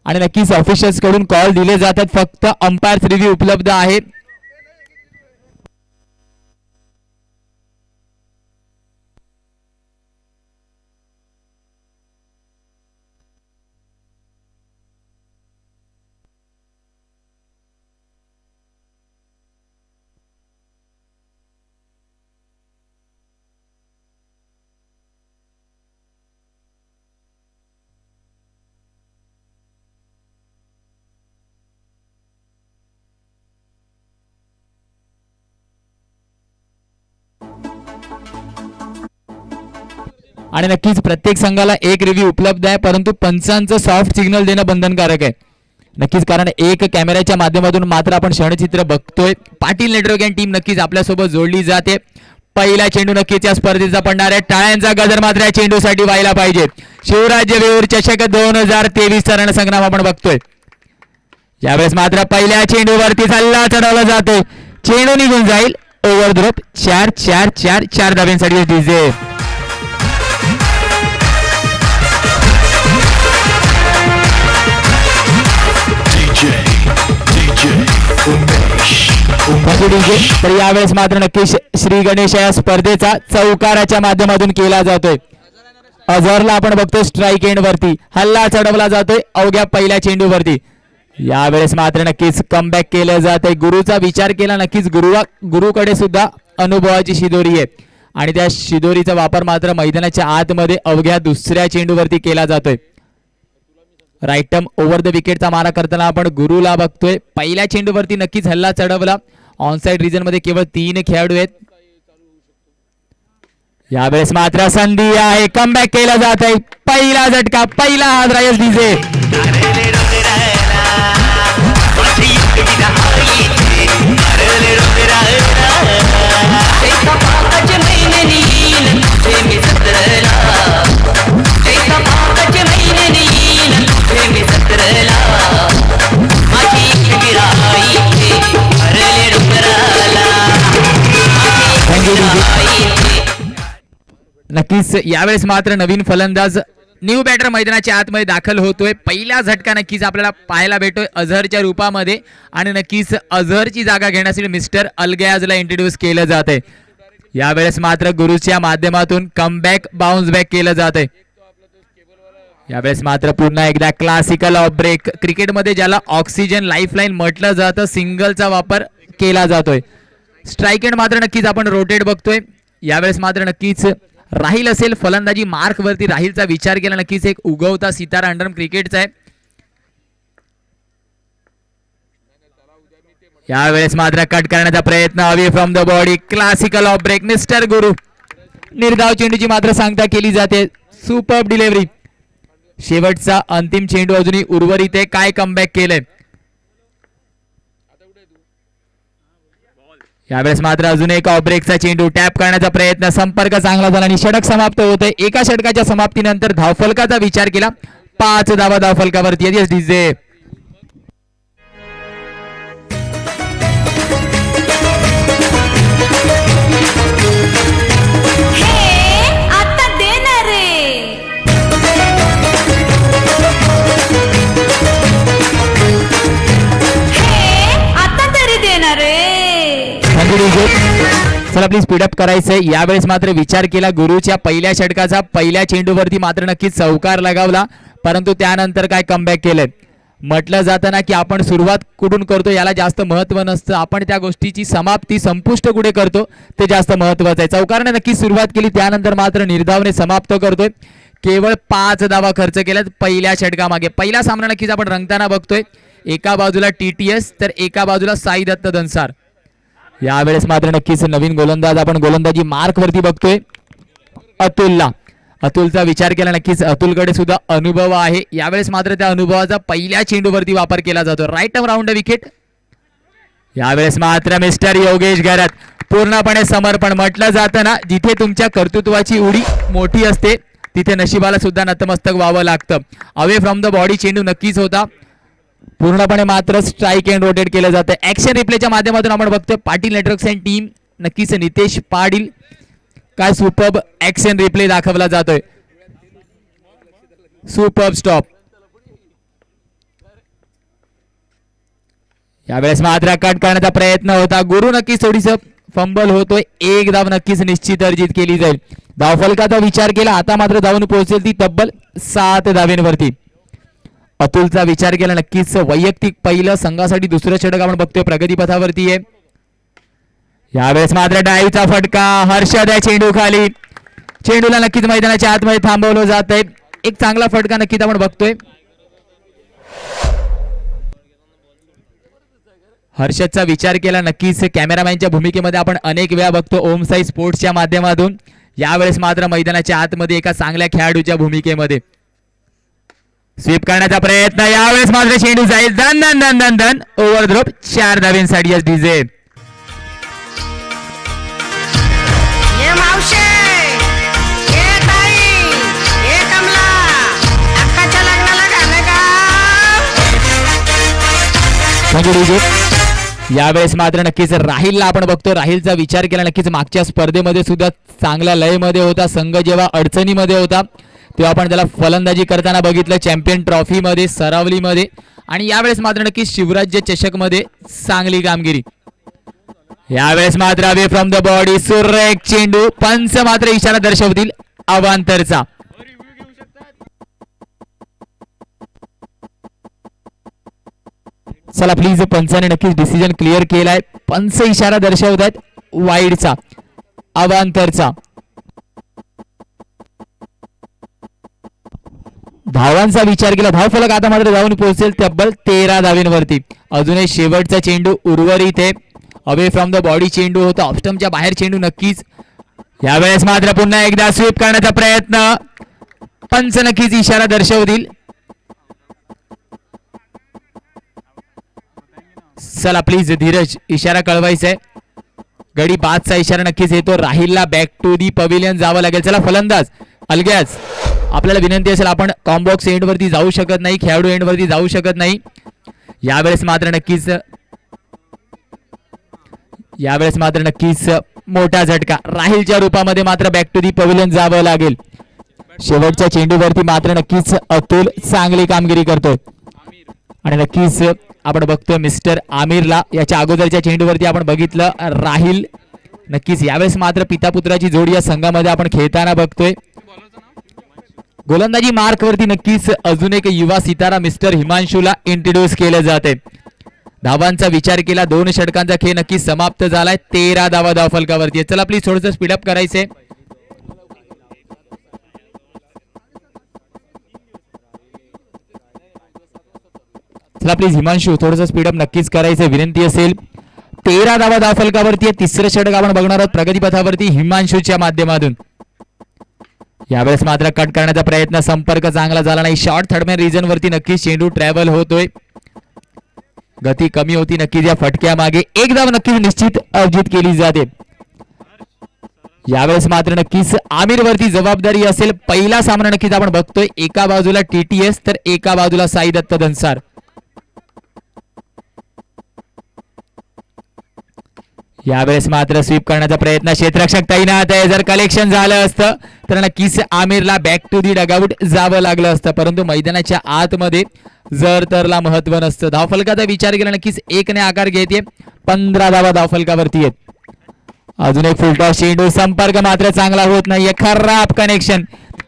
आणि नक्कीच ऑफिशियल्स कडून कॉल दिले जातात, फक्त अंपायर रिव्ह्यू उपलब्ध आहे. आणि नक्कीच प्रत्येक संघाला एक रिव्ह्यू उपलब्ध आहे, परंतु पंचांचं सॉफ्ट सिग्नल देणं बंधनकारक आहे. नक्कीच, कारण एक कॅमेऱ्याच्या माध्यमातून मात्र आपण क्षणचित्र बघतोय. पाटील नेटवर्क अँड टीम नक्कीच आपल्यासोबत जोडली जाते. पहिला चेंडू नक्कीच या स्पर्धेचा पडणार आहे. टाळ्यांचा गजर मात्र या चेंडूसाठी व्हायला पाहिजे. शिवराज्य वेऊर चषक 2023चा रणसंग्राम आपण बघतोय. यावेळेस मात्र पहिल्या चेंडूवरती सल्ला चढवला जातो. चेंडू निघून जाईल. ओव्हर ड्रॉप 4 धाब्यांसाठी डीजे. तर यावेळेस मात्र नक्कीच श्री गणेश या स्पर्धेचा चौकाराच्या माध्यमातून केला जातोय. अझरला आपण बघतोय स्ट्राईक एंड वरती हल्ला चढवला जातोय अवघ्या पहिल्या चेंडूवरती. यावेळेस मात्र नक्कीच कमबॅक केलं जात आहे. गुरुचा विचार केला, नक्कीच गुरुकडे सुद्धा अनुभवाची शिदोरी आहे आणि त्या शिदोरीचा वापर मात्र मैदानाच्या आतमध्ये अवघ्या दुसऱ्या चेंडूवरती केला जातोय. राईट टर्म ओव्हर द विकेटचा मारा करताना आपण गुरुला बघतोय. पहिल्या चेंडूवरती नक्कीच हल्ला चढवला. ऑनसाइड रिजन मध्ये केवळ 3 खेळाडू आहेत. यावेळेस मात्र संधी आहे, कमबॅक केला जात आहे. पहिला झटका, पहिला हात रायस डीजे. नक्कीच यावेळेस मात्र नवीन फलंदाज न्यू बॅटर मैदानाच्या आतमध्ये दाखल होतोय. पहिला झटका नक्कीच आपल्याला पाहायला भेटतोय अझहरच्या रूपामध्ये आणि नक्कीच अझहरची जागा घेण्यासाठी मिस्टर अलगयाजला इंट्रोड्यूस केलं जात आहे. यावेळेस मात्र गुरुच्या माध्यमातून कमबॅक बाउन्स बॅक केलं जात आहे. यावेळेस मात्र पुन्हा एकदा क्लासिकल ऑफ ब्रेक, क्रिकेटमध्ये ज्याला ऑक्सिजन लाईफलाईन म्हटलं जातं, सिंगलचा वापर केला जातोय. स्ट्राईक एंड मात्र नक्कीच आपण रोटेट बघतोय. यावेळेस मात्र नक्कीच राहील असेल फलंदाजी मार्क वरती. राहीलचा विचार केला, नक्कीच एक उगवता सितारा अंडरम क्रिकेटचा आहे. यावेळेस मात्र कट करण्याचा प्रयत्न away from the body, classical off break mister Guru. निर्धाव चेंडूची मात्र सांगता केली जाते. Superb delivery. शेवटचा अंतिम चेंडू अजूनही उर्वरित आहे. काय कमबॅक केलंय. यावेळेस मात्र अजून एक ऑफ ब्रेकचा चेंडू, टॅप करण्याचा प्रयत्न, संपर्क चांगला झाला आणि षटक समाप्त होतोय. एका षटकाच्या समाप्तीनंतर धावफलकाचा विचार केला. 5 धावा धावफलकावरती. Yes DJ. चला प्लीज स्पीडअप करायचंय. यावेळेस मात्र विचार केला गुरुच्या पहिल्या षटकाचा. पहिल्या चेंडूवरती मात्र नक्कीच चौकार लगावला, परंतु त्यानंतर काय कमबॅक केलंय. म्हटलं जातं ना की आपण सुरुवात कुठून करतो याला जास्त महत्व नसतं, आपण त्या गोष्टीची समाप्ती संपुष्ट कुठे करतो ते जास्त महत्वाचं आहे. चौकारने नक्कीच सुरुवात केली, त्यानंतर मात्र निर्धावने समाप्त करतोय. केवळ 5 धावा खर्च केल्यात पहिल्या षटकामागे. पहिला सामना नक्कीच आपण रंगताना बघतोय. एका बाजूला TTS तर एका बाजूला साई दत्त दनसार. यावेळेस मात्र नक्कीच नवीन गोलंदाज आपण गोलंदाजी मार्क वरती बघतोय अतुलला. अतुलचा विचार केला, नक्कीच अतुलकडे सुद्धा अनुभव आहे. यावेळेस मात्र त्या अनुभवाचा पहिल्या चेंडूवरती वापर केला जातो. Right term round wicket. यावेळेस मात्र मिस्टर योगेश घरात पूर्णपणे समर्पण. म्हटलं जातं ना जिथे तुमच्या कर्तृत्वाची उडी मोठी असते तिथे नशिबाला सुद्धा नतमस्तक व्हावं लागतं. अवे फ्रॉम द बॉडी चेंडू नक्कीच होता. पूर्णपणे मात्र स्ट्राईक एंड रोटेट केलं जातं. ऍक्शन रिप्लेच्या माध्यमातून आपण बघतोय पाटील नेटवर्क्स अँड टीम. नक्कीच नितेश पाटील. काय सुपर्ब ऍक्शन रिप्ले दाखवला जातोय. Superb stop. यावेळेस मात्र कट करण्याचा प्रयत्न होता. गुरु नक्कीच थोडीस फंबल होतोय. एक धाव नक्कीच निश्चित अर्जित केली जाईल. धावफलकाचा विचार केला आता मात्र धावून पोहोचेल ती तब्बल 7 धावेंवरती. अतुलचा विचार केला नक्कीच वैयक्तिक पहिलं संघासाठी दुसरं षटक आपण बघतोय प्रगती पथावरती आहे. यावेळेस मात्र डाईचा फटका. हर्षद आहे चेंडू खाली. चेंडूला नक्कीच मैदानाच्या आतमध्ये थांबवलं जात आहे. एक चांगला फटका नक्कीच आपण बघतोय. हर्षदचा विचार केला नक्कीच कॅमेरामॅनच्या भूमिकेमध्ये आपण अनेक वेळा बघतो ओम साई स्पोर्ट्सच्या माध्यमातून. यावेळेस मात्र मैदानाच्या आतमध्ये एका चांगल्या खेळाडूच्या भूमिकेमध्ये स्वीप करण्याचा प्रयत्न. यावेळेस मात्र चेंडू जाईल धन धन धन धन धन ओव्हरड्रॉप 4 धावेंसाठी एस डीजे. यावेळेस मात्र नक्कीच राहिलला आपण बघतो. राहिलचा विचार केला नक्कीच मागच्या स्पर्धेमध्ये सुद्धा चांगल्या लयमध्ये होता. संघ जेव्हा अडचणीमध्ये होता तेव्हा आपण त्याला फलंदाजी करताना बघितलं. चॅम्पियन ट्रॉफीमध्ये सरावलीमध्ये आणि यावेळेस मात्र नक्कीच शिवराज्य चषकमध्ये चांगली कामगिरी. यावेळेस मात्र अवे फ्रॉम द बॉडी सुरेख चेंडू. पंच मात्र इशारा दर्शवतील अवांतरचा. चला प्लीज पंचाने नक्कीच डिसिजन क्लिअर केलाय. पंच इशारा दर्शवत आहेत वाईडचा अवांतरचा. धावांचा विचार केला. धावफलक आता मात्र धावून पोहोचेल तब्बल 13 धावेंवरती. अजूनही शेवटचा चेंडू उर्वरित आहे. अवे फ्रॉम द बॉडी चेंडू होता. ऑफस्टमच्या बाहेर चेंडू नक्कीच. यावेळेस मात्र पुन्हा एकदा स्वीप करण्याचा प्रयत्न. पंच नक्कीच इशारा दर्शवतील. चला प्लीज धीरज इशारा कळवायचा आहे. गडी बादचा इशारा नक्कीच येतो. राहिलला बॅक टू दी पवेलियन जावं लागेल. चला फलंदाज अलग्याज आपल्याला विनंती असेल आपण कॉम्बॉक्स एंड वरती जाऊ शकत नाही. खेळाडू एंड वरती जाऊ शकत नाही. यावेळेस मात्र नक्कीच मोठा झटका. राहिलच्या रूपामध्ये मात्र बॅक टू दी पवेलियन जावं लागेल. शेवटच्या चेंडूवरती मात्र नक्कीच अतुल चांगली कामगिरी करतोय आणि नक्कीच आपण बघतोय मिस्टर आमिरला. याच्या अगोदरच्या चेंडूवरती आपण बघितलं राहिल. नक्कीच यावेळेस मात्र पिता पुत्राची जोडी या संघामध्ये आपण खेळताना बघतोय. गोलंदाजी मार्क वरती नक्कीच अजून एक युवा सितारा मिस्टर हिमांशूला इंट्रोड्यूस केलं जाते. धावांचा विचार केला. 2 षटकांचा खेळ नक्कीच समाप्त झालाय. 13 धावा धावफलकावरती. चला प्लीज थोडंसं स्पीडअप करायचंय. चला प्लीज हिमांशू थोडंसं स्पीडअप नक्कीच करायचं विनंती असेल. 13 धावा धावफलकावरती. तिसरं षटक आपण बघणार आहोत प्रगती पथावरती हिमांशूच्या माध्यमातून. यावेळेस मात्र कट करण्याचा प्रयत्न. संपर्क चांगला झाला नाही. शॉर्ट थर्डमॅन रिजन वरती नक्कीच चेंडू ट्रॅव्हल होतोय. गती कमी होती नक्कीच या फटक्या मागे. एक धाव नक्कीच निश्चित अर्जित केली जाते. यावेळेस मात्र नक्कीच आमिर वरती जबाबदारी असेल. पहिला सामना नक्कीच आपण बघतोय. एका बाजूला टीटीएस तर एका बाजूला साई दत्त दन्सार. यावेळेस मात्र स्वीप करण्याचा प्रयत्न. क्षेत्ररक्षक तैनात आहे. जर कलेक्शन झालं असतं तर नक्कीच आमिरला बॅक टू दी डगआउट जावं लागलं असतं. परंतु मैदानाच्या आतमध्ये जर तरला महत्व नसतं. धावफलकाचा विचार केला नक्कीच 1 ने आकार घेते. 15 धावा धावफलकावरती आहेत. अजून एक फुलटॉस चेंडू. संपर्क मात्र चांगला होत नाहीये. खराब कनेक्शन.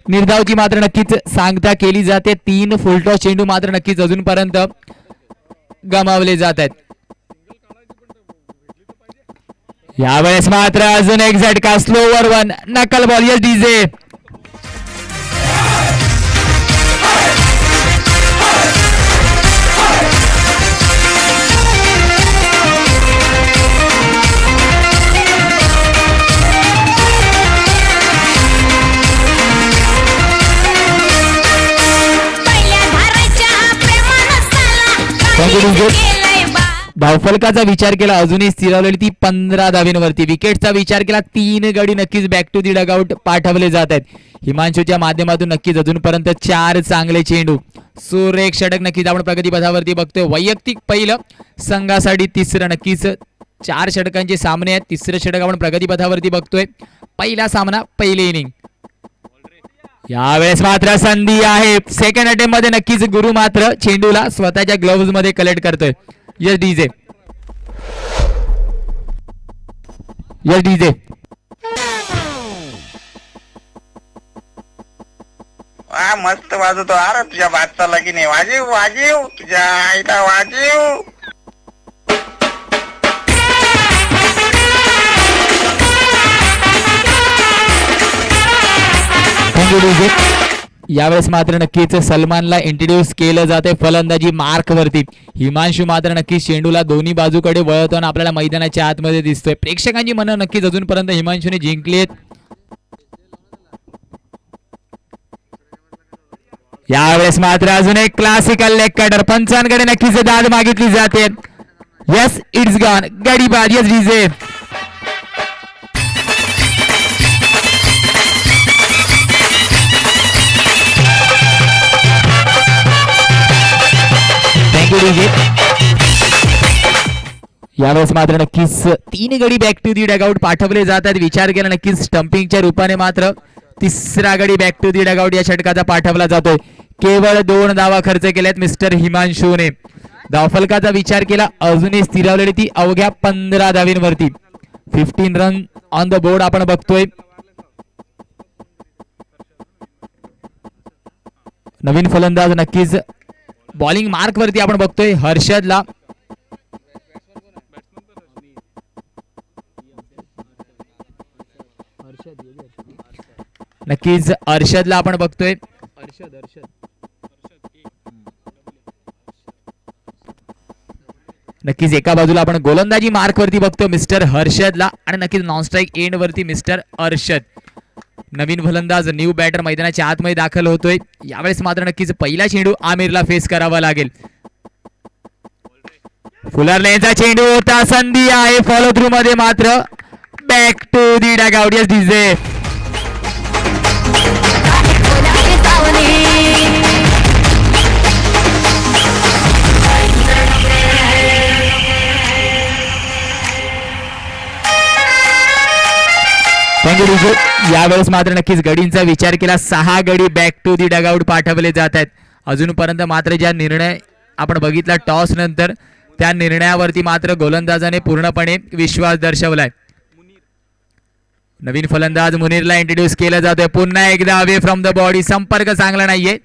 निर्धावची मात्र नक्कीच सांगता केली जाते. 3 फुलटॉस चेंडू मात्र नक्कीच अजूनपर्यंत गमावले जात आहेत. यावेळेस मात्र अजून एक झटका. स्लोवर 1 नकल बॉल. Yes DJ. धावफलकाचा विचार केला. अजूनही स्थिरावलेली ती 15 धावेंवरती. विकेटचा विचार केला. 3 गडी नक्कीच बॅक टू दी डगआउट पाठवले जात आहेत. हिमांशूच्या माध्यमातून नक्कीच अजूनपर्यंत 4 चांगले चेंडू. सुरेख षटक नक्कीच आपण प्रगती पथावरती बघतोय. वैयक्तिक पहिलं संघासाठी तिसरं. नक्कीच 4 षटकांचे सामने आहेत. तिसरं षटक आपण प्रगती पथावरती बघतोय. पहिला सामना पहिली इनिंग. यावेळेस मात्र संधी आहे. सेकंड अटेम्प्ट मध्ये नक्कीच गुरु मात्र चेंडूला स्वतःच्या ग्लोव्ज मध्ये कलेक्ट करतोय. Yes DJ. Yes DJ. मस्त वाजवतो. अरे तुझ्या बादचा लगीन आहे. वाजीव वाजीव तुझ्या आईला वाजीव. Thank you DJ. यावेळेस मात्र नक्कीच सलमानला इंट्रोड्यूस केलं जाते फलंदाजी मार्क वरती. हिमांशू मात्र नक्कीच चेंडूला दोन्ही बाजूकडे वळवताना आपल्याला मैदानाच्या आतमध्ये दिसतोय. प्रेक्षकांची मनं नक्कीच अजूनपर्यंत हिमांशूने जिंकलीत. यावेळेस मात्र अजून एक क्लासिकल लेग कटर. पंचांकडे नक्कीच दाद मागितली जाते. Yes it's gone. गडीबाज. Yes DJ. Thank you DJ. यावेळेस मात्र नक्कीच 3 गडी बॅक टू दी डगआउट पाठवले जातात. विचार केला नक्कीच स्टंपिंगच्या रूपाने मात्र 3रा गडी बॅक टू दी डगआउट या षटकाचा पाठवला जातोय. केवळ 2 धावा खर्च केल्यात मिस्टर हिमांशूने. धावफलकाचा विचार केला अजूनही स्थिरावलेली ती अवघ्या 15 धावींवरती. 15 रन ऑन द बोर्ड आपण बघतोय. नवीन फलंदाज नक्कीच बॉलिंग मार्क वरती आपण बघतोय हर्षदला. नक्कीच अर्षदला आपण बघतोय. नक्कीच एका बाजूला आपण गोलंदाजी मार्क वरती बघतो मिस्टर हर्षदला आणि नक्कीच नॉन स्ट्राईक एंड वरती मिस्टर अर्षद. नवीन फलंदाज न्यू बॅटर मैदानाच्या आतमध्ये दाखल होतोय. यावेळेस मात्र नक्कीच पहिला चेंडू आमिरला फेस करावा लागेल. फुलर लेनचा चेंडू होता. संधी आहे फॉलो थ्रू मध्ये मात्र back to the dugout. Yes DJ. Thank you DJ. यावेळेस मात्र नक्कीच गडींचा विचार केला 6 गडी बॅक टू दी डगआउट पाठवले जात आहेत. अजूनपर्यंत मात्र ज्या निर्णय आपण बघितला टॉस नंतर त्या निर्णयावरती मात्र गोलंदाजाने पूर्णपणे विश्वास दर्शवलाय. नवीन फलंदाज मुनीरला इंट्रोड्यूस केला जातोय. पुन्हा एकदा अवे फ्रॉम द बॉडी. संपर्क चांगला नाहीये.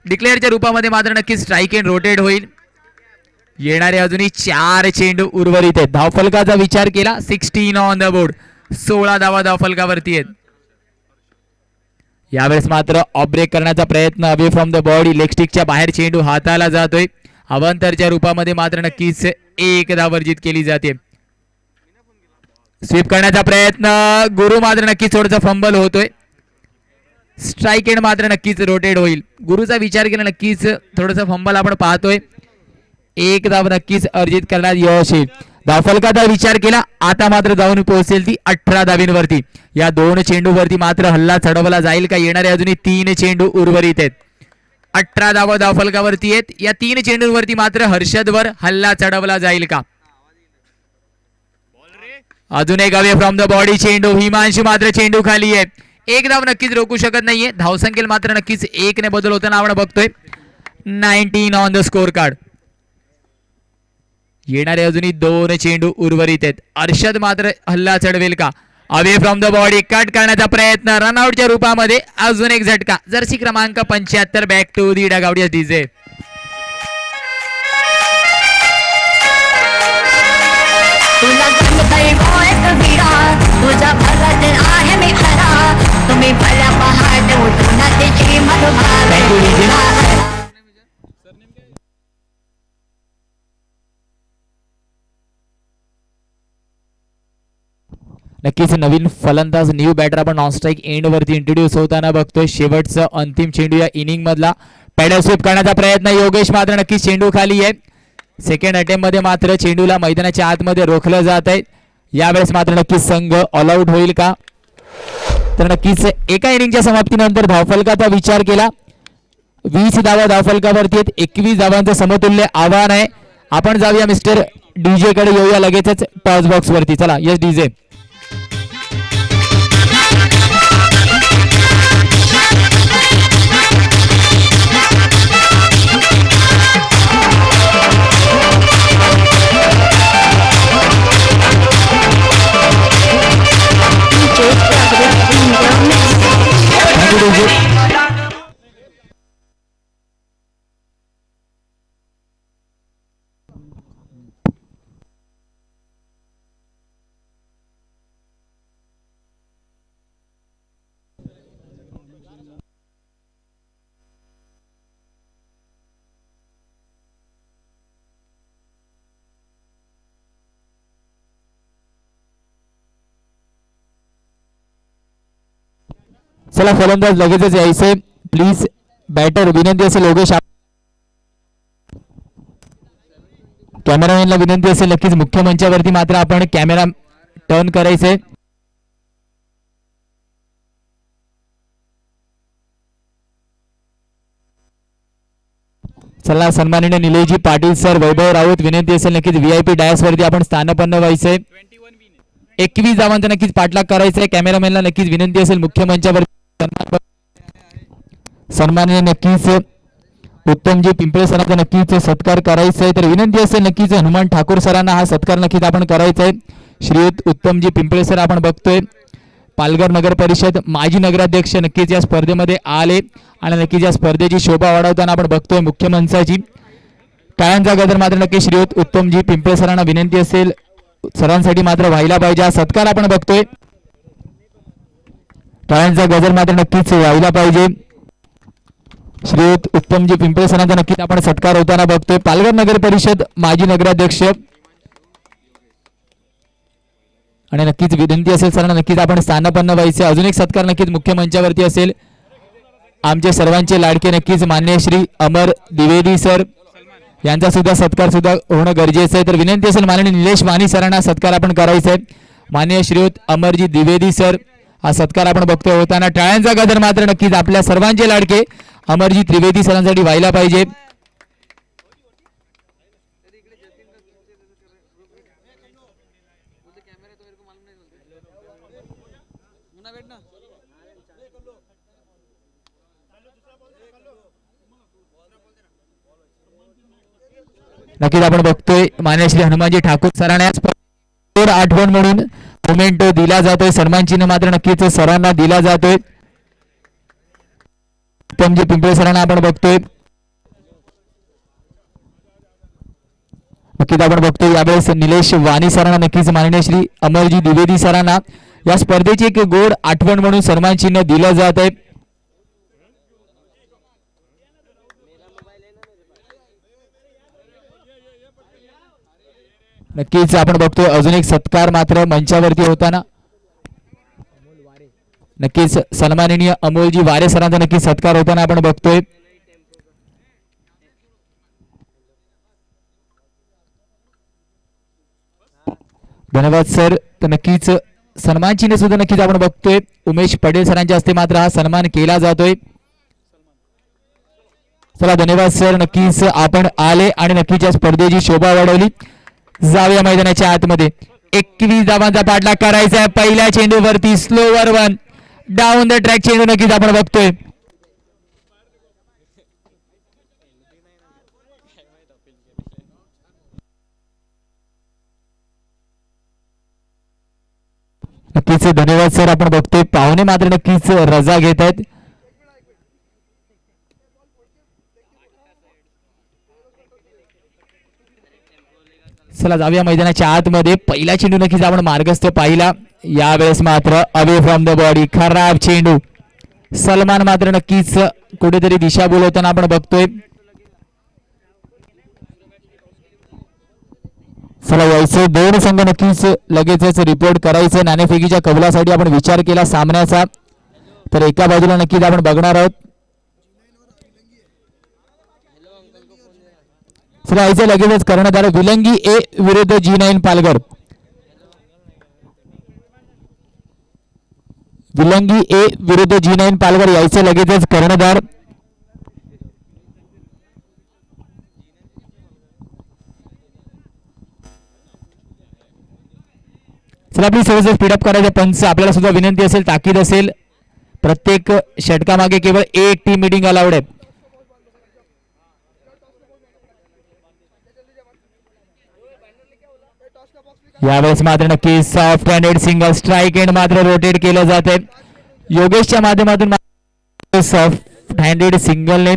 डिक्लेअरच्या रूपामध्ये मात्र नक्कीच स्ट्राईक एंड रोटेट होईल. येणारे अजूनही 4 चेंडू उर्वरित आहेत. धावफलकाचा विचार केला 16 ऑन द बोर्ड. 16 धावा धावफलकावरती आहेत. यावेळेस मात्र ऑफ ब्रेक करण्याचा प्रयत्न away from the body. Leg स्टिकच्या बाहेर चेंडू हाताला जातोय. अवांतरच्या रूपामध्ये मात्र नक्कीच 1 धाव वर्जित केली जाते. स्वीप करण्याचा प्रयत्न गुरु मात्र नक्कीच थोडासा फंबल होतोय. स्ट्राईक एंड मात्र नक्कीच रोटेट होईल. गुरुचा विचार केला नक्कीच थोडासा फंबल आपण पाहतोय. 1 धाव नक्कीच अर्जित करण्यात यश येईल. धावफलकाचा विचार केला आता मात्र जाऊन पोहोचेल ती 18 धावींवरती. या 2 चेंडूवरती मात्र हल्ला चढवला जाईल का? येणारे अजूनही 3 चेंडू उर्वरित आहेत. 18 धावा धावफलकावरती आहेत. या 3 चेंडूंवरती मात्र हर्षदवर हल्ला चढवला जाईल का? अजून एक अवे फ्रॉम द बॉडी चेंडू. हिमांशू मात्र चेंडू खाली आहे. 1 धाव नक्कीच रोखू शकत नाहीये. धावसंख्येत मात्र नक्कीच 1 ने बदल होताना आपण बघतोय. 19 ऑन द स्कोर कार्ड. येणारे अजूनही 2 चेंडू उर्वरित आहेत. अर्षद मात्र हल्ला चढवेल का? Away from the body cut करण्याचा प्रयत्न रनआउटच्या रूपामध्ये. अजून एक झटका. जर्सी क्रमांक 75 back to the dugout. Yes DJ. नक्कीच नवीन फलंदाज न्यू बॅटर आपण नॉन स्ट्राईक एंड वरती इंट्रोड्यूस होताना बघतोय. शेवटचा अंतिम चेंडू या इनिंग मधला. पॅडल स्वीप करण्याचा प्रयत्न योगेश मात्र नक्कीच चेंडू खाली आहे. सेकंड अटेम्प्ट मध्ये मात्र चेंडूला मैदानाच्या आतमध्ये रोखलं जात आहे. यावेळेस मात्र नक्कीच संघ ऑल आउट होईल का? तर नक्कीच एका इनिंगच्या समाप्तीनंतर धावफलकाचा विचार केला 20 धावा धावफलकावरती आहेत. 21 धावांचं समतुल्य आव्हान आहे. आपण जाऊया मिस्टर डीजे कडे. येऊया लगेचच टॉस बॉक्स वरती. चला यस डीजे. चला फलंदाज लगेचच यायचे प्लीज. बॅटर विनंती असेल योगेश, कॅमेरामॅनला विनंती असेल नक्कीच मुख्य मंचावरती मात्र आपण कॅमेरा टर्न करायचे. चला सन्माननीय निलेशजी पाटील सर, वैभव राऊत विनंती असेल नक्कीच व्हीआयपी डायस वरती आपण स्थानपन्न व्हायचंय. 21 धावांचा नक्कीच पाठलाग करायचा आहे. कॅमेरामॅनला नक्कीच विनंती असेल मुख्य मंचावर सन्माननीय नक्कीच उत्तमजी पिंपळे सरांचा नक्कीच सत्कार करायचा आहे. तर विनंती असेल नक्कीच हनुमान ठाकूर सरांना हा सत्कार नक्कीच आपण करायचा आहे. श्रीयुत उत्तमजी पिंपळे सर आपण बघतोय पालघर नगर परिषद माजी नगराध्यक्ष नक्कीच या स्पर्धेमध्ये आले आणि नक्कीच या स्पर्धेची शोभा वाढवताना आपण बघतोय मुख्य मंचाची. टाळ्यांचा गजर मात्र नक्की श्रीयुत उत्तमजी पिंपळे सरांना विनंती असेल सरांसाठी मात्र व्हायला पाहिजे. हा सत्कार आपण बघतोय, टाळ्यांचा गजर मात्र नक्कीच व्हायला पाहिजे. श्रीयुत उत्तमजी पिंपळे सरांचा नक्कीच आपण सत्कार होताना बघतोय. पालघर नगर परिषद माजी नगराध्यक्ष आणि नक्कीच विनंती असेल सरांना नक्कीच आपण स्थानपन्न व्हायचे. अजून एक सत्कार नक्कीच मुख्य मंचावरती असेल आमचे सर्वांचे लाडके नक्कीच मान्य श्री अमर द्विवेदी सर यांचा सुद्धा सत्कार सुद्धा होणं गरजेचं आहे. तर विनंती असेल माननीय निलेश वाणी सरांना सत्कार आपण करायचा आहे. माननीय श्रीयुत अमरजी द्विवेदी सर हा सत्कार आपण बघतोय होताना. टाळ्यांचा गजर मात्र नक्कीच आपल्या सर्वांचे लाडके अमरजी त्रिवेदी सरांसाठी व्हायला पाहिजे. नक्कीच आपण बघतोय मान्य श्री हनुमानजी ठाकूर सरांना आठवण म्हणून मोमेंट दिला जातोय. सन्मान चिन्ह मात्र नक्कीच सरांना दिला जातोय. उत्तमजी पिंपळे सरांना आपण बघतोय. नक्कीच आपण बघतोय यावेळेस निलेश वाणी सरांना नक्कीच माननीय श्री अमरजी द्विवेदी सरांना या स्पर्धेची एक गोड आठवण म्हणून सन्मान चिन्ह दिलं जात आहे. नक्कीच आपण बघतोय अजून एक सत्कार मात्र मंचावरती होताना. नक्कीच सन्माननीय अमोलजी वारे सरांचा नक्कीच सत्कार होताना आपण बघतोय. धन्यवाद सर. तर नक्कीच सन्मान चिन्ह सुद्धा नक्कीच आपण बघतोय उमेश पटेल सरांच्या हस्ते मात्र हा सन्मान केला जातोय. चला धन्यवाद सर, नक्कीच आपण आले आणि नक्कीच या स्पर्धेची शोभा वाढवली. जाऊया मैदानाच्या आतमध्ये. 21 धावांचा पाठलाग करायचा आहे. पहिल्या चेंडूवरती slower one down the track चेंडू नक्कीच आपण बघतोय. नक्कीच धन्यवाद सर. आपण बघतोय पाहुणे मात्र नक्कीच रजा घेत आहेत. चला जाऊया मैदानाच्या आतमध्ये. पहिला चेंडू नक्कीच आपण मार्गस्थ पाहिला. यावेळेस मात्र अवे फ्रॉम द बॉडी खराब चेंडू. सलमान मात्र नक्कीच कुठेतरी दिशा बोलवताना आपण बघतोय. चला यायचे दोन संघ नक्कीच लगेचच रिपोर्ट करायचे. नाणेफेकीच्या कबलासाठी आपण विचार केला सामन्याचा, तर एका बाजूला नक्कीच आपण बघणार आहोत. चला यायचं लगेचच करण्यात आलं. विलंगी ए विरुद्ध G9 पालघर. विलंगी ए विरुद्ध G9 पालघर यायचं लगेचच कर्णधार. चला आपली सर्व स्पीडअप करायचं. पंच आपल्याला सुद्धा विनंती असेल, ताकीद असेल, प्रत्येक षटकामागे केवळ एक टीम मीटिंग अलाउड आहे. यावेळेस मात्र नक्की soft handed single strike end मात्र रोटेट केलं जात आहे. योगेशच्या माध्यमातून सॉफ्ट हँडेड सिंगलने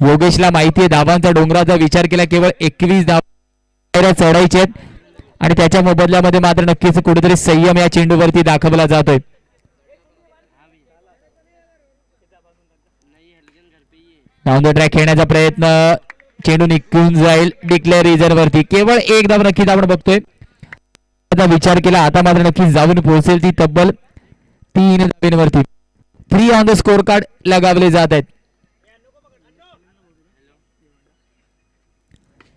योगेशला माहिती आहे धावांचा डोंगराचा विचार केला. केवळ 21 धावा चढायचे आहेत आणि त्याच्या मोबदल्यामध्ये मात्र नक्कीच कुठेतरी संयम या चेंडूवरती दाखवला जातोय. डाऊन द ट्रॅक खेळण्याचा प्रयत्न, चेंडू निघून जाईल डिक्लेअर रिझर्व वरती. केवळ एक धाव नक्कीच आपण बघतोय विचार केला. आता मात्र नक्कीच जाऊन पोहोचेल ती तब्बल 3 धावांवरती. 3 ऑन द स्कोर कार्ड लगावले जात आहेत.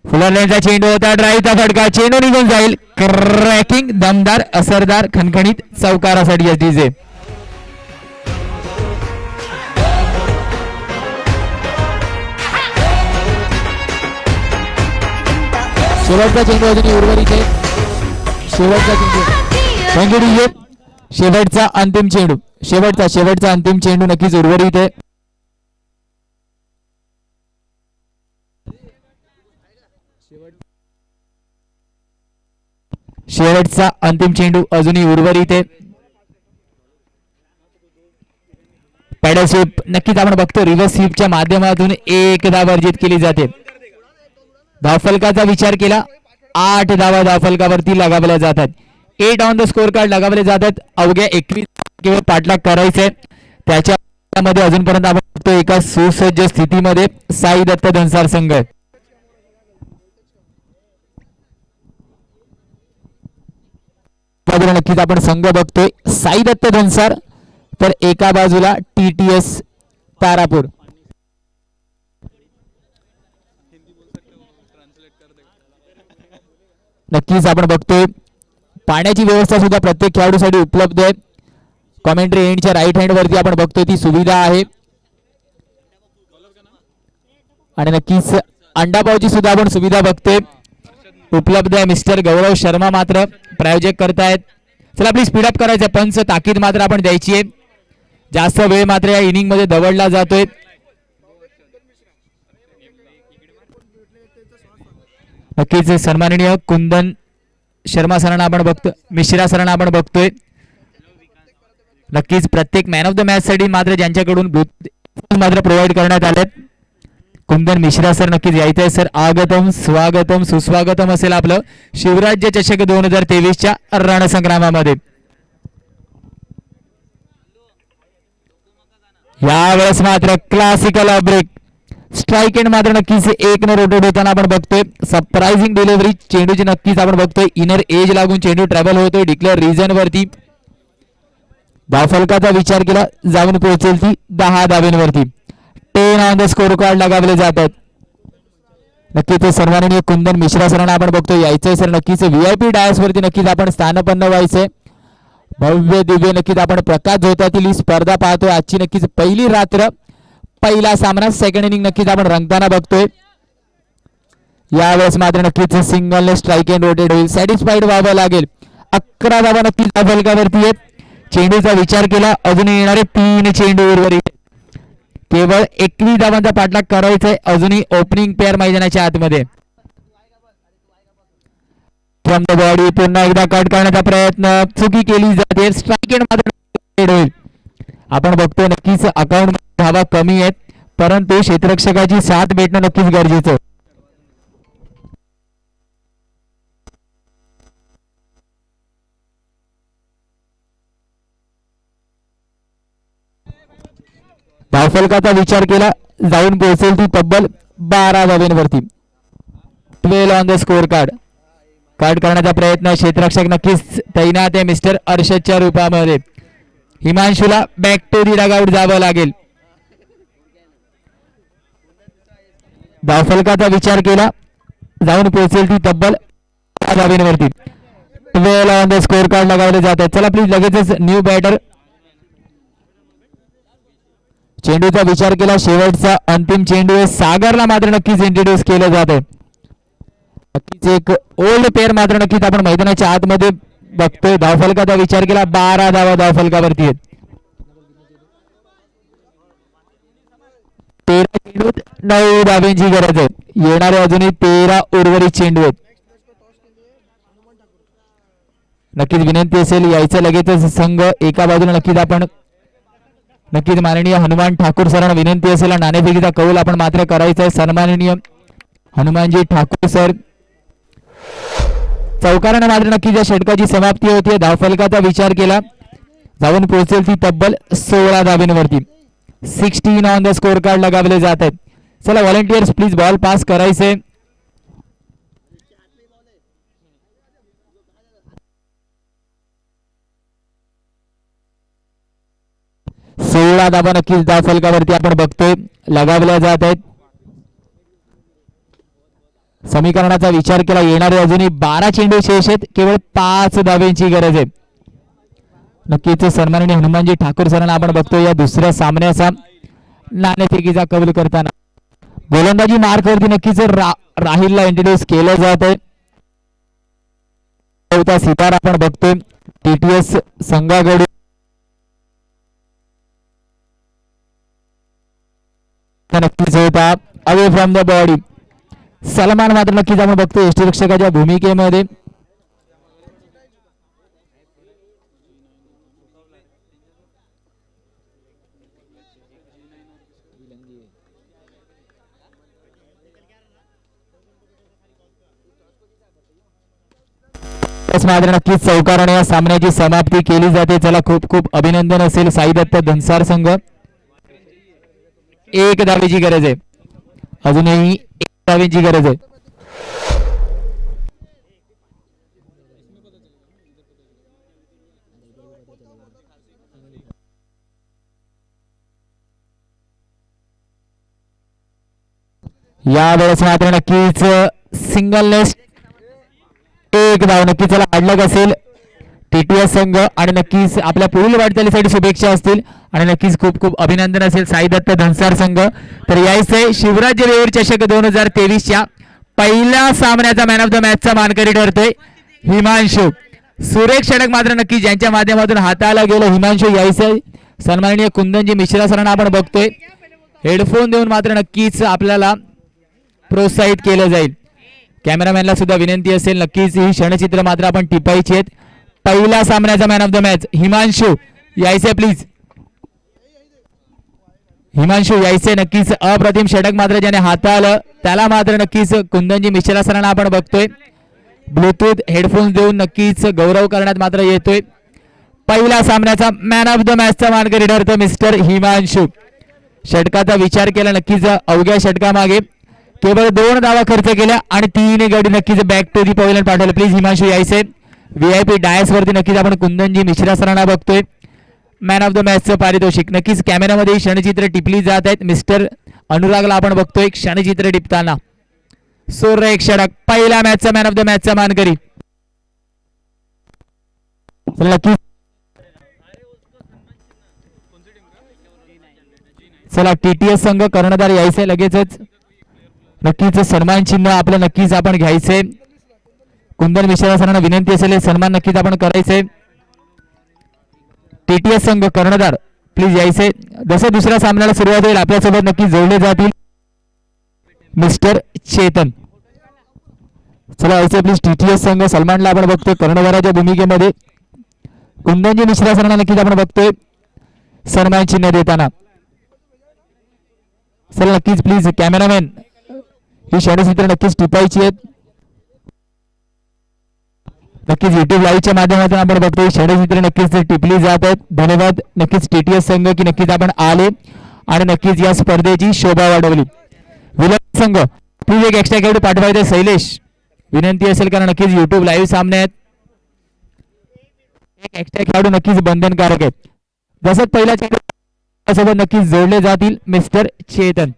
फुलर लाईनचा चेंडू होता, ड्राईव्हचा फटका, चेंडू निघून जाईल. क्रॅकिंग, दमदार, असरदार, खणखणीत चौकारासाठी डीजे. शेवटचा चेंडू अजूनही उर्वरित आहे. शेवटचा चेंडू, थँक्यू डीजे. शेवटचा अंतिम चेंडू, शेवटचा अंतिम चेंडू नक्कीच उर्वरित आहे. शेवटचा अंतिम चेंडू अजूनही उर्वरित आहे. पॅडल स्वीप नक्कीच आपण बघतो, रिव्हर्स स्वीपच्या माध्यमातून एक धाव अर्जित केली जाते. धावफलकाचा विचार केला, 8 धावा धावफलकावरती लगावल्या जातात. 8 ऑन द स्कोर कार्ड लगावले जातात. अवघ्या 21 केवळ पाठलाग करायचंय. त्याच्यामध्ये अजूनपर्यंत आपण बघतो एका सुसज्ज स्थितीमध्ये साई दत्त धनसार संघ. नक्कीच आपण संघ बघतोय साई दत्त धनसार, तर एका बाजूला TTS तारापूर. नक्कीच आपण बघतोय पाण्याची व्यवस्था सुद्धा प्रत्येक खेळाडूसाठी उपलब्ध आहे. कॉमेंट्री एंडच्या राईट हँड वरती आपण बघतोय ती सुविधा आहे. आणि नक्कीच अंडापावची सुद्धा आपण सुविधा बघतोय उपलब्ध आहे. मिस्टर गौरव शर्मा मात्र प्रायोजक करतायत. चला प्लीज स्पीडअप करायचं, पंच ताकीद मात्र आपण द्यायची आहे. जास्त वेळ मात्र या इनिंग मध्ये दवडला जातोय. नक्कीच सन्माननीय कुंदन शर्मा सरांना आपण बघतो, मिश्रा सरांना आपण बघतोय. नक्कीच प्रत्येक मॅन ऑफ द मॅच साठी मात्र ज्यांच्याकडून मात्र प्रोव्हाइड करण्यात आलेत, कुंदन मिश्रा सर नक्कीच यायचंय. सर आगतम, स्वागतम, सुस्वागतम असेल आपलं शिवराज्य चषक 2023च्या रणसंग्रामामध्ये. यावेळेस मात्र क्लासिकल ब्रेक, स्ट्राईक एंड मात्र नक्कीच 1 न रोटेट होताना आपण बघतोय. सरप्राइझिंग डिलिव्हरी चेंडूची नक्कीच आपण बघतोय. इनर एज लागून चेंडू ट्रॅव्हल होतोय डिक्लेअर रिजन वरती. धावफलकाचा विचार केला, जाऊन पोहोचेल ती 10 धावेंवरती. 10 ऑन द स्कोर कार्ड लगावले जातात. नक्कीच सन्माननीय कुंदन मिश्रा सरांना आपण बघतोय यायचंय. सर नक्कीच VIP डायस वरती नक्कीच आपण स्थानपन्न व्हायचंय. भव्य दिव्य नक्कीच आपण प्रकाश झोतातील ही स्पर्धा पाहतोय. आजची नक्कीच पहिली रात्र, पहिला सामना, सेकंड इनिंग नक्कीच आपण रंगताना बघतोय. यावेळेस मात्र नक्कीच सिंगल स्ट्राईक एंड रोटेट होईल. सॅटिस्फाईड व्हावं लागेल. 11 धावा नक्कीच धावफलकावरती आहेत. चेंडूचा विचार केला, अजून येणारे 3 चेंडू उर्वरित. केवळ 21 धावांचा पाठलाग करायचा आहे अजूनही ओपनिंग पेअर मैदानाच्या आतमध्ये. फ्रॉम द बॉडी पुन्हा एकदा कट करण्याचा प्रयत्न, चुकी केली जाते. स्ट्राईक एंड मात्र होईल. आपण बघतोय नक्कीच अकाउंट धावा कमी आहेत, परंतु क्षेत्ररक्षकाची साथ भेटणं नक्कीच गरजेचं. धावफलकाचा विचार केला, जाऊन पोहोचेल ती तब्बल 12 धावेंवरती. 12 on the score card. Card करण्याचा प्रयत्न, क्षेत्ररक्षक नक्कीच तैनात आहे मिस्टर अर्षदच्या रूपामध्ये. हिमांशूला बॅक टू दी डगआउट जावं लागेल. धावफलकाचा विचार केला, जाऊन पोहोचेल ती तब्बल 12 धावेंवरती. 12 ऑन द स्कोर कार्ड लगावले जात आहेत. चला प्लीज लगेचच न्यू बॅटर. चेंडूचा विचार केला, शेवटचा अंतिम चेंडू आहे. सागरला मात्र नक्कीच इंट्रोड्यूस केलं जात आहे. नक्कीच एक ओल्ड पेअर मात्र नक्कीच आपण मैदानाच्या आतमध्ये बघतोय. धावफलकाचा विचार केला, 12 धावा धावफलकावरती आहेत. 13 चेंडूत 9 धावेंची गरज आहे. येणारे अजूनही 13 उर्वरित चेंडू आहेत. नक्कीच विनंती असेल यायचं लगेचच संघ एका बाजूला. नक्कीच माननीय हनुमान ठाकूर सरांना विनंती असेल नाणेफेकीचा कौल आपण मात्र करायचा आहे. सन्माननीय हनुमानजी ठाकूर सर, चौकाराने मात्र नक्कीच या षटकाची समाप्ती होती. धावफलकाचा विचार केला, जाऊन पोहोचेल ती तब्बल 16 धावेंवरती. 16 ऑन द स्कोर कार्ड लगावले जात आहेत. चला व्हॉलेंटियर्स प्लीज बॉल पास करायचे. 16 धावा नक्कीच धाव फलकावरती आपण बघतोय लगावल्या जात आहेत. समीकरणाचा विचार केला येणारे अजूनही 12 चेंडू शेष आहेत. केवळ 5 धावेंची गरज आहे. नक्कीच सन्माननीय हनुमानजी ठाकूर सरांना आपण बघतोय या दुसऱ्या सामन्याचा नाणेफेकीचा कबूल करताना. गोलंदाजी मार्कवरती नक्कीच राहिलला इंट्रोड्यूस केलं जात आहे. चौथा सितार आपण बघतोय टीटीएस संघाकडून. नक्कीच होता away from the body. Salman मात्र नक्कीच आपण बघतोय यष्टीरक्षकाच्या भूमिकेमध्ये. मात्र नक्कीच चौकाराने या सामन्याची समाप्ती केली जाते. चला खूप खूप अभिनंदन असेल साई दत्त धनसार संघ. 1 धावेची गरज आहे. अजूनही 1 धावेची गरज आहे. यावेळेस मात्र नक्कीच सिंगल नेस्ट 1 धाव नक्कीच त्याला अडलक असेल टीटीएस संघ. आणि नक्कीच आपल्या पुढील वाटचालीसाठी शुभेच्छा असतील आणि नक्कीच खूप खूप अभिनंदन असेल साई दत्त धनसार संघ. तर यायचे शिवराज्य वेऊर चषक 2023च्या पहिल्या सामन्याचा मॅन ऑफ द मॅचचा मानकरी ठरतोय हिमांशू. सुरेख षटक मात्र नक्की ज्यांच्या माध्यमातून हाताला गेलं हिमांशू यायचे. सन्माननीय कुंदनजी मिश्रा सरांना आपण बघतोय हेडफोन देऊन मात्र नक्कीच आपल्याला प्रोत्साहित केलं जाईल. कॅमेरामॅनला सुद्धा विनंती असेल नक्कीच ही क्षणचित्र मात्र आपण टिपायची आहेत. पहिल्या सामन्याचा man of the match Himanshu यायचे प्लीज. हिमांशू यायचे नक्कीच अप्रतिम षटक मात्र ज्याने हाताळलं त्याला मात्र नक्कीच कुंदनजी मिश्रा सरांना आपण बघतोय ब्लूटूथ हेडफोन्स देऊन नक्कीच गौरव करण्यात मात्र येतोय. पहिल्या सामन्याचा मॅन ऑफ द मॅचचा मानकरी ठरतो मिस्टर हिमांशू. षटकाचा विचार केला नक्कीच अवघ्या षटकामागे केवळ 2 धावा खर्च केल्या आणि 3 गडी नक्कीच बॅक टू दी पवेलियन पाठवलं. प्लीज हिमांशू यायचे. व्हीआयपी डायस वरती नक्कीच आपण कुंदनजी मिश्रा सरांना बघतोय. मॅन ऑफ द मॅचचं पारितोषिक नक्कीच कॅमेऱ्यामध्ये क्षणचित्र टिपली जात आहेत. मिस्टर अनुरागला आपण बघतोय क्षणचित्र टिपताना. सुरेख षटक पहिल्या मॅचचा मॅन ऑफ द मॅचचा मानकरी. चला टीटीएस संघ कर्णधार यायचे लगेचच. नक्कीच सन्मान चिन्ह आपलं नक्कीच आपण घ्यायचंय. कुंदन मिश्रा सरांना विनंती असेल सन्मान नक्कीच आपण करायचंय. टीटीएस संघ कर्णधार प्लीज यायचे. जसं दुसऱ्या सामन्याला सुरुवात होईल आपल्यासोबत नक्कीच जोडले जातील मिस्टर चेतन. चला यायचे प्लीज टीटीएस संघ. सलमानला आपण बघतोय कर्णधाराच्या भूमिकेमध्ये. कुंदनजी मिश्रा सरांना नक्कीच आपण बघतोय सन्मान चिन्ह देताना. चला नक्कीच प्लीज कॅमेरामॅन ही क्षणचित्र नक्कीच टिपायची आहेत. नक्कीच युट्यूब लाईव्हच्या माध्यमातून आपण बघतोय क्षणचित्र नक्कीच टिपली जात आहेत. धन्यवाद नक्कीच टीटीएस संघ की नक्कीच आपण आले आणि नक्कीच या स्पर्धेची शोभा वाढवली. विलंब संघ प्लीज एक एक्स्ट्रा खेळाडू पाठवायचे शैलेश विनंती असेल कारण नक्कीच युट्यूब लाईव्ह सामने आहेत. एक एक्स्ट्रा खेळाडू नक्कीच बंधनकारक आहेत. जसं पहिल्या सोबत नक्कीच जोडले जातील मिस्टर चेतन.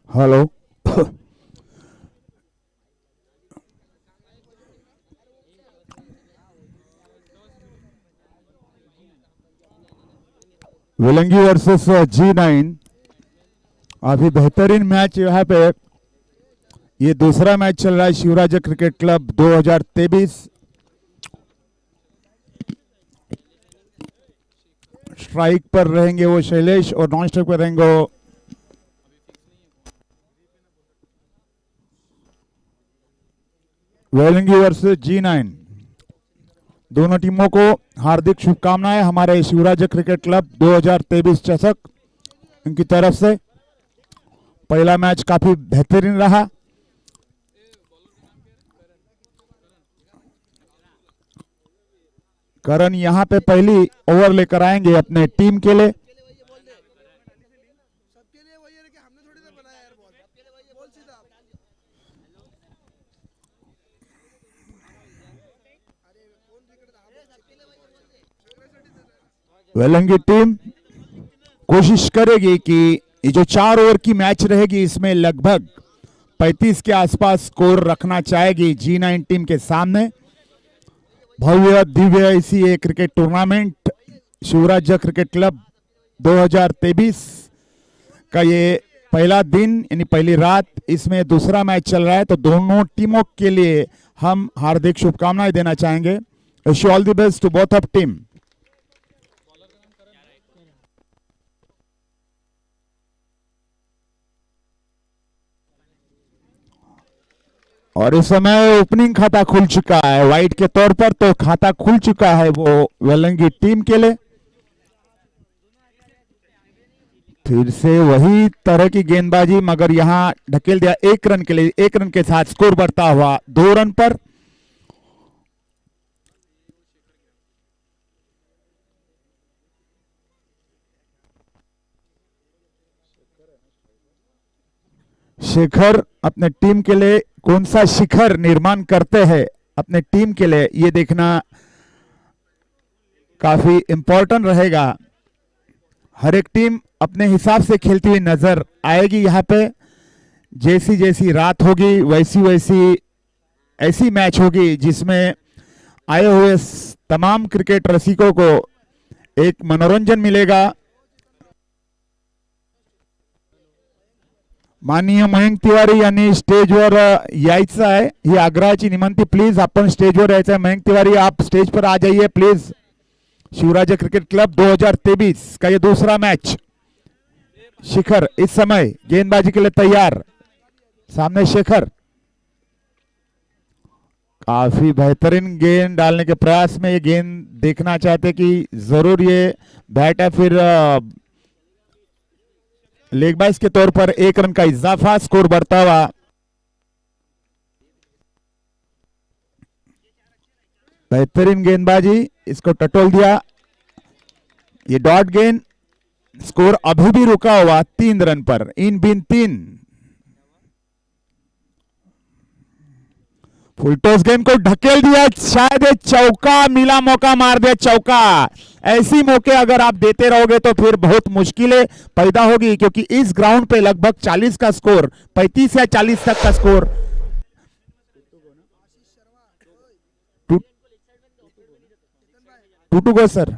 हॅलो विलंगी वर्सेस G9 अभी बेहतरीन मैच यहाँ पे ये दूसरा मैच चल रहा है शिवराज क्रिकेट क्लब 2023। स्ट्राइक पर रहेंगे वो शैलेश और नॉन स्ट्राइक पर रहेंगे वो वेलंगी वर्सेस G9। दोनों टीमों को हार्दिक शुभकामनाएं हमारे शिवराज क्रिकेट क्लब 2023 चषक इनकी तरफ से। पहला मैच काफी बेहतरीन रहा। करण यहां पे पहली ओवर लेकर आएंगे अपने टीम के लिए। वेलंगी टीम कोशिश करेगी कि ये जो 4 ओवर की मैच रहेगी इसमें लगभग 35 के आसपास स्कोर रखना चाहेगी G9 टीम के सामने। भव्य दिव्य ऐसी ये cricket tournament Shivraj cricket club 2023 का ये पहला दिन यानी पहली रात, इसमें दूसरा मैच चल रहा है। तो दोनों टीमों के लिए हम हार्दिक शुभकामनाएं देना चाहेंगे। Wish you all the best to both of team. और इस समय ओपनिंग खाता खुल चुका है वाइट के तौर पर, तो खाता खुल चुका है वो वेलंगी टीम के लिए। फिर से वही तरह की गेंदबाजी, मगर यहां ढकेल दिया 1 रन के लिए। 1 रन के साथ स्कोर बढ़ता हुआ 2 रन पर। शेखर अपने टीम के लिए कौन सा शिखर निर्माण करते हैं अपने टीम के लिए, ये देखना काफी इंपॉर्टेंट रहेगा। हर एक टीम अपने हिसाब से खेलती हुई नजर आएगी यहाँ पे। जैसी जैसी रात होगी वैसी वैसी ऐसी मैच होगी जिसमें आए हुए तमाम क्रिकेट रसिकों को एक मनोरंजन मिलेगा। माननीय मयंक तिवारी यांनी स्टेजवर यायचं आहे, ही आग्रहाची विनंती। प्लीज आपण स्टेजवर यायचं आहे। मयंक तिवारी आप स्टेज पर आ जाइए प्लीज। शिवराज क्रिकेट क्लब 2023 का ये दूसरा मैच। शिखर इस समय गेंदबाजी के लिए तैयार। सामने शेखर काफी बेहतरीन गेंद डालने के प्रयास में ये गेंद देखना चाहते कि जरूर ये बैट है। फिर लेग बाइस के तौर पर 1 रन का इजाफा, स्कोर बढ़ता हुआ। बेहतरीन गेंदबाजी, इसको टटोल दिया। ये डॉट गेंद, स्कोर अभी भी रुका हुआ 3 रन पर। इन बिन 3। फुलटॉस गेंद को ढकेल दिया, शायद चौका मिला, मौका मार दिया चौका। ऐसी मौके अगर आप देते रहोगे तो फिर बहुत मुश्किलें पैदा होगी, क्योंकि इस ग्राउंड पे लगभग 40 का स्कोर, 35 या 40 तक का स्कोर। Two to go sir.